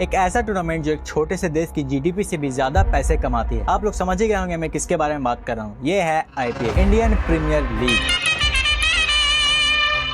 एक ऐसा टूर्नामेंट जो एक छोटे से देश की जीडीपी से भी ज्यादा पैसे कमाती है। आप लोग समझ ही गए होंगे मैं किसके बारे में बात कर रहा हूँ। ये है आईपीएल, इंडियन प्रीमियर लीग।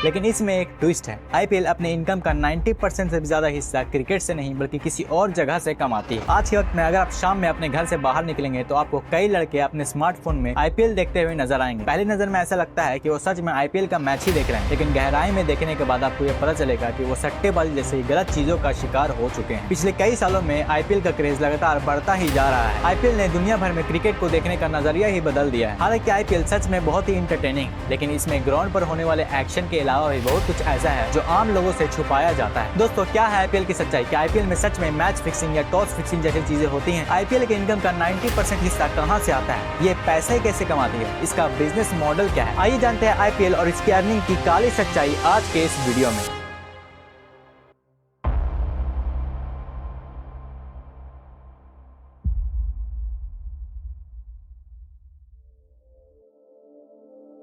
लेकिन इसमें एक ट्विस्ट है। आईपीएल अपने इनकम का 90% से भी ज्यादा हिस्सा क्रिकेट से नहीं बल्कि किसी और जगह से कमाती है। आज के वक्त में अगर आप शाम में अपने घर से बाहर निकलेंगे तो आपको कई लड़के अपने स्मार्टफोन में आईपीएल देखते हुए नजर आएंगे। पहली नजर में ऐसा लगता है कि वो सच में आईपीएल का मैच ही देख रहे हैं, लेकिन गहराई में देखने के बाद आपको ये पता चलेगा कि वो सट्टेबाजी जैसी गलत चीजों का शिकार हो चुके हैं। पिछले कई सालों में आईपीएल का क्रेज लगातार बढ़ता ही जा रहा है। आईपीएल ने दुनिया भर में क्रिकेट को देखने का नजरिया ही बदल दिया है। हालांकि आईपीएल सच में बहुत ही इंटरटेनिंग, लेकिन इसमें ग्राउंड पर होने वाले एक्शन के अलावा भी बहुत कुछ ऐसा है जो आम लोगों से छुपाया जाता है। दोस्तों, क्या है आईपीएल की सच्चाई? क्या आईपीएल में सच में मैच फिक्सिंग या टॉस फिक्सिंग जैसी चीजें होती हैं? आईपीएल के इनकम का 90% हिस्सा कहां से आता है? ये पैसे कैसे कमाती है? इसका बिजनेस मॉडल क्या है? आइए जानते हैं आईपीएल और इसकी अर्निंग की काली सच्चाई आज के इस वीडियो में।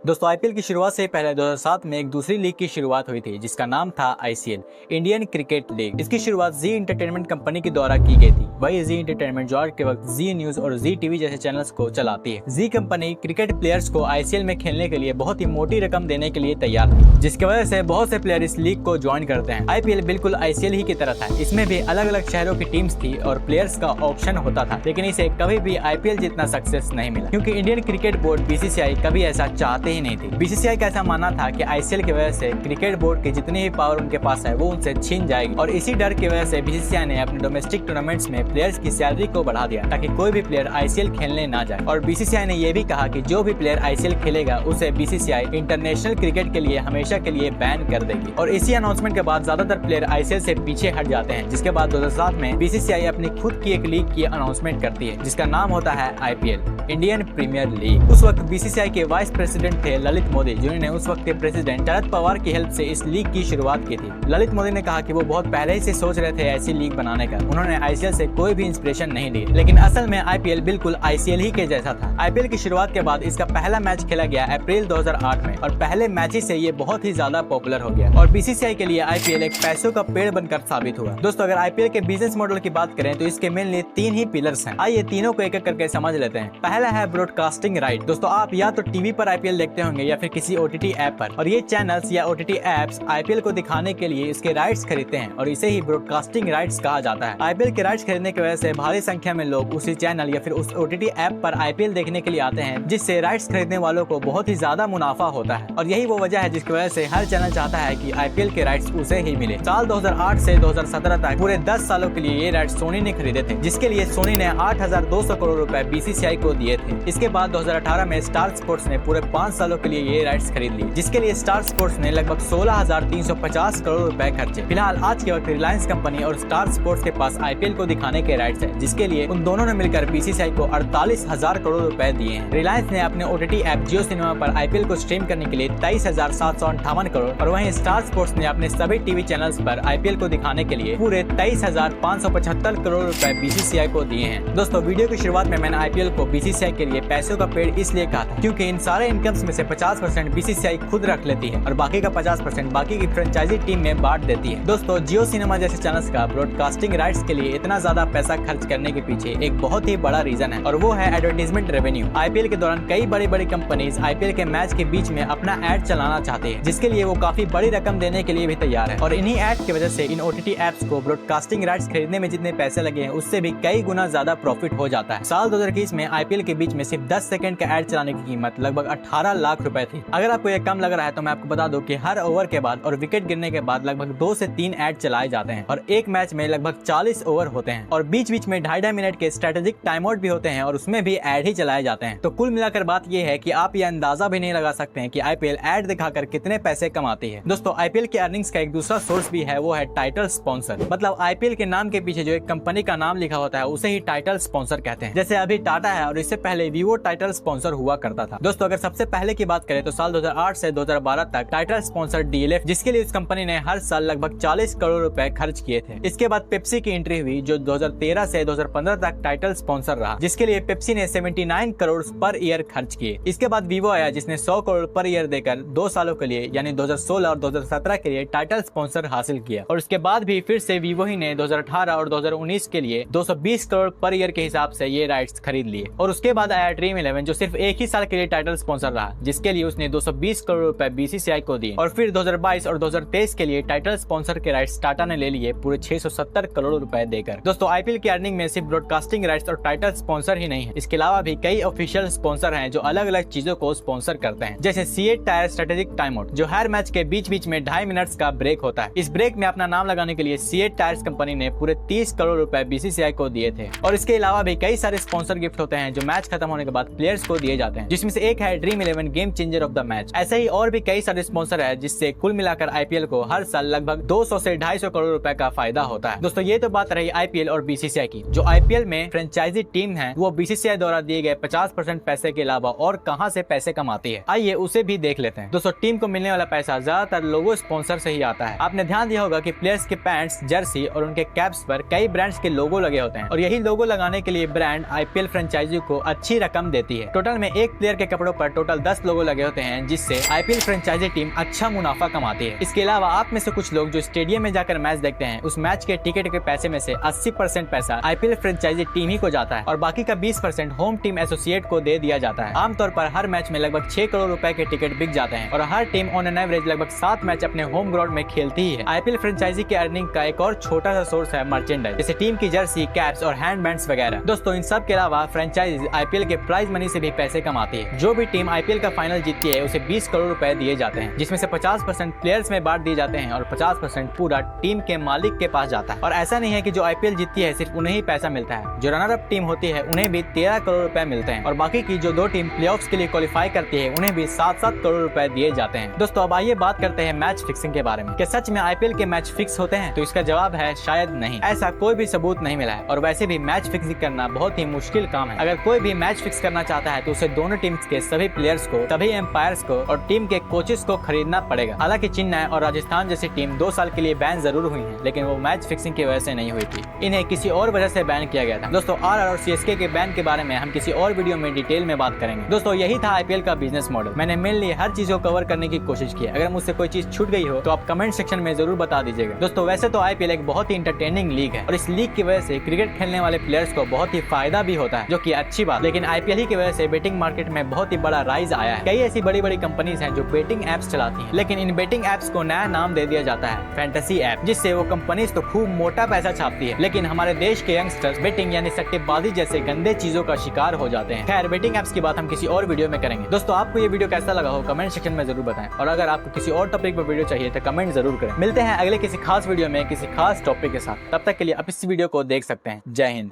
दोस्तों, आईपीएल की शुरुआत से पहले 2007 में एक दूसरी लीग की शुरुआत हुई थी जिसका नाम था आईसीएल, इंडियन क्रिकेट लीग। इसकी शुरुआत जी एंटरटेनमेंट कंपनी के द्वारा की गई थी। वही जी एंटरटेनमेंट जो आज के वक्त जी न्यूज और जी टीवी जैसे चैनल्स को चलाती है। जी कंपनी क्रिकेट प्लेयर्स को आईसीएल में खेलने के लिए बहुत ही मोटी रकम देने के लिए तैयार थी, जिसकी वजह से बहुत से प्लेयर इस लीग को ज्वाइन करते हैं। आईपीएल बिल्कुल आईसीएल ही की तरह था। इसमें भी अलग अलग शहरों की टीम्स थी और प्लेयर्स का ऑक्शन होता था, लेकिन इसे कभी भी आईपीएल जितना सक्सेस नहीं मिला, क्योंकि इंडियन क्रिकेट बोर्ड बीसीसीआई कभी ऐसा चाहते ही नहीं थी। बीसीसीआई का ऐसा मानना था कि आईसीएल की वजह से क्रिकेट बोर्ड की जितनी भी पावर उनके पास है वो उनसे छीन जाएगी, और इसी डर की वजह से बीसीसीआई ने अपने डोमेस्टिक टूर्नामेंट्स में प्लेयर्स की सैलरी को बढ़ा दिया ताकि कोई भी प्लेयर आईसीएल खेलने ना जाए। और बीसीसीआई ने यह भी कहा कि जो भी प्लेयर आईसीएल खेलेगा उसे बीसीसीआई इंटरनेशनल क्रिकेट के लिए हमेशा के लिए बैन कर देगी। और इसी अनाउंसमेंट के बाद ज्यादातर प्लेयर आईसीएल से पीछे हट जाते हैं, जिसके बाद 2007 में बीसीसीआई अपनी खुद की एक लीग की अनाउंसमेंट करती है जिसका नाम होता है आईपीएल, इंडियन प्रीमियर लीग। उस वक्त बीसीसीआई के वाइस प्रेसिडेंट थे ललित मोदी, जिन्होंने उस वक्त के प्रेसिडेंट शरद पवार की हेल्प से इस लीग की शुरुआत की थी। ललित मोदी ने कहा कि वो बहुत पहले ही से सोच रहे थे ऐसी लीग बनाने का। उन्होंने आईसीएल से कोई भी इंस्पिरेशन नहीं ली, लेकिन असल में आईपीएल बिल्कुल आईसीएल ही के जैसा था। आईपीएल की शुरुआत के बाद इसका पहला मैच खेला गया अप्रैल 2008 में, और पहले मैच ही से ये बहुत ही ज्यादा पॉपुलर हो गया और बीसीसीआई के लिए आईपीएल एक पैसों का पेड़ बनकर साबित हुआ। दोस्तों, अगर आईपीएल के बिजनेस मॉडल की बात करें तो इसके मेनली 3 ही पिलर्स हैं। आइए तीनों को एक एक करके समझ लेते हैं। पहला है ब्रॉडकास्टिंग राइट। दोस्तों, आप या तो टीवी पर आईपीएल देखते होंगे या फिर किसी ओटीटी ऐप पर, और ये चैनल्स या ओटीटी ऐप्स आईपीएल को दिखाने के लिए इसके राइट्स खरीदते हैं और इसे ही ब्रॉडकास्टिंग राइट्स कहा जाता है। आईपीएल के राइट्स खरीदने की वजह से भारी संख्या में लोग उसी चैनल या फिर उस ओटीटी ऐप पर आईपीएल देखने के लिए आते हैं, जिससे राइट्स खरीदने वालों को बहुत ही ज्यादा मुनाफा होता है। और यही वो वजह है जिसकी वजह से हर चैनल चाहता है कि आईपीएल के राइट्स उसे ही मिले। साल 2008 से 2017 तक पूरे 10 सालों के लिए ये राइट्स सोनी ने खरीदे थे, जिसके लिए सोनी ने 8,200 करोड़ रुपए बीसीसीआई को दिए थे। इसके बाद 2018 में स्टार स्पोर्ट्स ने पूरे 5 सालों के लिए ये राइट्स खरीद लिए, जिसके लिए स्टार स्पोर्ट्स ने लगभग 16,350 करोड़ रुपए खर्चे। फिलहाल आज के वक्त रिलायंस कंपनी और स्टार स्पोर्ट्स के पास आईपीएल को दिखाने के राइट्स है, जिसके लिए उन दोनों ने मिलकर बीसीसीआई को 48,000 करोड़ रुपए दिए हैं। रिलायंस ने अपने ओटीटी ऐप जियो सिनेमा पर आईपीएल को स्ट्रीम करने के लिए 23,758 करोड़, और वहीं स्टार स्पोर्ट्स ने अपने सभी टीवी चैनल्स पर आईपीएल को दिखाने के लिए पूरे 23,575 करोड़ रुपए बीसीसीआई को दिए हैं। दोस्तों, वीडियो की शुरुआत में मैंने आईपीएल को बीसीसीआई के लिए पैसों का पेड़ इसलिए कहा था क्योंकि इन सारे इनकम्स में से 50% बीसीसीआई खुद रख लेती है और बाकी का 50% बाकी की फ्रेंचाइजी टीम में बांट देती है। दोस्तों, जियो सिनेमा जैसे चैनल्स का ब्रॉडकास्टिंग राइट्स के लिए इतना ज्यादा पैसा खर्च करने के पीछे एक बहुत ही बड़ा रीजन है, और वो है एडवर्टाइजमेंट रेवेन्यू। आईपीएल के दौरान कई बड़ी बड़ी कंपनीज आईपीएल के मैच के बीच में अपना एड चलाना चाहती है, जिसके लिए वो काफी बड़ी रकम देने के लिए भी तैयार है। और इन्हीं एड की वजह से इन ओटीटी ऐप्स को ब्रॉडकास्टिंग राइट्स खरीदने में जितने पैसे लगे हैं उससे भी कई गुना ज्यादा प्रॉफिट हो जाता है। साल 2021 में आईपीएल के बीच में सिर्फ 10 सेकंड का एड चलाने की कीमत लगभग 18 लाख रुपए थी। अगर आपको ये कम लग रहा है तो मैं आपको बता दूं कि हर ओवर के बाद और विकेट गिरने के बाद लगभग 2 से 3 ऐड चलाए जाते हैं, और एक मैच में लगभग 40 ओवर होते हैं, और बीच बीच में 2.5 मिनट के स्ट्रेटेजिक टाइम आउट भी होते हैं और उसमें भी ऐड ही चलाए जाते हैं। तो कुल मिलाकर बात यह है कि आप ये अंदाजा भी नहीं लगा सकते हैं कि आईपीएल ऐड दिखाकर कितने पैसे कमाती है। दोस्तों, आईपीएल के अर्निंग्स का एक दूसरा सोर्स भी है, वो है टाइटल स्पॉन्सर। मतलब आईपीएल के नाम के पीछे जो एक कंपनी का नाम लिखा होता है उसे ही टाइटल स्पॉन्सर कहते हैं। जैसे अभी टाटा है और इससे पहले वीवो टाइटल स्पॉन्सर हुआ करता था। दोस्तों, अगर सबसे पहले मुकाबले की बात करें तो साल 2008 से 2012 तक टाइटल स्पॉन्सर DLF, जिसके लिए इस कंपनी ने हर साल लगभग 40 करोड़ रुपए खर्च किए थे। इसके बाद पेप्सी की एंट्री हुई, जो 2013 से 2015 तक टाइटल स्पॉन्सर रहा, जिसके लिए पेप्सी ने 79 करोड़ पर ईयर खर्च किए। इसके बाद वीवो आया, जिसने 100 करोड़ पर ईयर देकर 2 सालों के लिए यानी 2016 और 2017 के लिए टाइटल स्पॉन्सर हासिल किया। और उसके बाद भी फिर से वीवो ही ने 2018 और 2019 के लिए 220 करोड़ पर ईयर के हिसाब से ये राइट्स खरीद लिए। और उसके बाद आया ड्रीम 11, जो सिर्फ एक ही साल के लिए टाइटल स्पॉन्सर रहा, जिसके लिए उसने 220 करोड़ रुपए BCCI को दिए। और फिर 2022 और 2023 के लिए टाइटल स्पॉन्सर के राइट्स टाटा ने ले लिए पूरे 670 करोड़ रुपए देकर। दोस्तों IPL की अर्निंग में सिर्फ ब्रॉडकास्टिंग राइट्स और टाइटल स्पॉन्सर ही नहीं है, इसके अलावा भी कई ऑफिशियल स्पॉन्सर हैं जो अलग अलग चीजों को स्पॉन्सर करते हैं, जैसे C8 tyre strategic time out, जो हर मैच के बीच बीच में 2.5 मिनट का ब्रेक होता है। इस ब्रेक में अपना नाम लगाने के लिए C8 टायर्स कंपनी ने पूरे 30 करोड़ रुपए BCCI को दिए थे। और इसके अलावा भी कई सारे स्पॉन्सर गिफ्ट होते हैं जो मैच खत्म होने के बाद प्लेयर्स को दिए जाते हैं, जिसमें से एक है dream 11 game changer of the match. ऐसे ही और भी कई सारे स्पॉन्सर है, जिससे कुल मिलाकर IPL को हर साल लगभग 200 से 250 करोड़ रुपए का फायदा होता है। दोस्तों ये तो बात रही IPL और BCCI की। जो IPL में फ्रेंचाइजी टीम है, वो BCCI द्वारा दिए गए 50% पैसे के अलावा और कहां से पैसे कमाती है, आइए उसे भी देख लेते हैं। दोस्तों टीम को मिलने वाला पैसा ज्यादातर लोगो स्पॉन्सर से ही आता है। आपने ध्यान दिया होगा कि प्लेयर्स के पैंट्स, जर्सी और उनके कैप्स पर कई ब्रांड्स के लोगो लगे होते हैं, और यही लोगो लगाने के लिए ब्रांड IPL फ्रेंचाइजी को अच्छी रकम देती है। टोटल में एक प्लेयर के कपड़ों पर टोटल 10 लोगो लगे होते हैं, जिससे IPL फ्रेंचाइजी टीम अच्छा मुनाफा कमाती है। इसके अलावा आप में से कुछ लोग जो स्टेडियम में जाकर मैच देखते हैं, उस मैच के टिकट के पैसे में से 80% पैसा IPL फ्रेंचाइजी टीम ही को जाता है, और बाकी का 20% होम टीम एसोसिएट को दे दिया जाता है। आमतौर पर हर मैच में लगभग 6 करोड़ रुपए के टिकट बिक जाते हैं, और हर टीम ऑन एन एवरेज लगभग 7 मैच अपने होम ग्राउंड में खेलती ही है। IPL फ्रेंचाइजी की अर्निंग का एक और छोटा सा सोर्स है मर्चेंडाइज, जैसे टीम की जर्सी, कैप्स और हैंड बैंड्स वगैरह। दोस्तों इन सब के अलावा फ्रेंचाइजी IPL के प्राइज मनी से भी पैसे कमाती है। जो भी टीम IPL का फाइनल जीतती है, उसे 20 करोड़ रुपए दिए जाते हैं, जिसमें से 50% प्लेयर्स में बांट दिए जाते हैं और 50% पूरा टीम के मालिक के पास जाता है। और ऐसा नहीं है कि जो IPL जीतती है सिर्फ उन्हें ही पैसा मिलता है, जो रनर अप टीम होती है उन्हें भी 13 करोड़ रुपए मिलते हैं, और बाकी की जो 2 टीम प्लेऑफ्स के लिए क्वालिफाई करती है उन्हें भी 7-7 करोड़ रुपए दिए जाते हैं। दोस्तों अब आइए बात करते हैं मैच फिक्सिंग के बारे में। क्या सच में IPL के मैच फिक्स होते हैं? तो इसका जवाब है शायद नहीं। ऐसा कोई भी सबूत नहीं मिला है, और वैसे भी मैच फिक्सिंग करना बहुत ही मुश्किल काम है। अगर कोई भी मैच फिक्स करना चाहता है तो उसे दोनों टीम्स के सभी प्लेयर्स को, सभी एम्पायर्स को और टीम के कोचेस को खरीदना पड़ेगा। हालांकि चेन्नई और राजस्थान जैसी टीम 2 साल के लिए बैन जरूर हुई है, लेकिन वो मैच फिक्सिंग की वजह से नहीं हुई थी, इन्हें किसी और वजह से बैन किया गया था। दोस्तों RR और CSK के बैन के बारे में हम किसी और वीडियो में डिटेल में बात करेंगे। दोस्तों यही था IPL का बिजनेस मॉडल। मैंने मेनली हर चीज को कवर करने की कोशिश की। अगर मुझसे कोई चीज छूट गई हो तो आप कमेंट सेक्शन में जरूर बता दीजिएगा। दोस्तों वैसे तो IPL एक बहुत ही इंटरटेनिंग लीग है, और इस लीग की वजह से क्रिकेट खेलने वाले प्लेयर्स को बहुत ही फायदा भी होता है, जो कि अच्छी बात। लेकिन IPL ही की वजह से बेटिंग मार्केट में बहुत ही बड़ा राइज आया है। कई ऐसी बड़ी बड़ी कंपनीज हैं जो बेटिंग एप्स चलाती हैं, लेकिन इन बेटिंग एप्स को नया नाम दे दिया जाता है फैंटेसी ऐप, जिससे वो कंपनीज तो खूब मोटा पैसा छापती है, लेकिन हमारे देश के यंगस्टर्स बेटिंग यानी सट्टेबाजी जैसे गंदे चीजों का शिकार हो जाते हैं। खैर बेटिंग एप्स की बात हम किसी और वीडियो में करेंगे। दोस्तों आपको ये वीडियो कैसा लगा हो कमेंट सेक्शन में जरूर बताएं, और अगर आपको किसी और टॉपिक पर वीडियो चाहिए तो कमेंट जरूर करें। मिलते हैं अगले किसी खास वीडियो में किसी खास टॉपिक के साथ। तब तक के लिए आप इस वीडियो को देख सकते हैं। जय हिंद।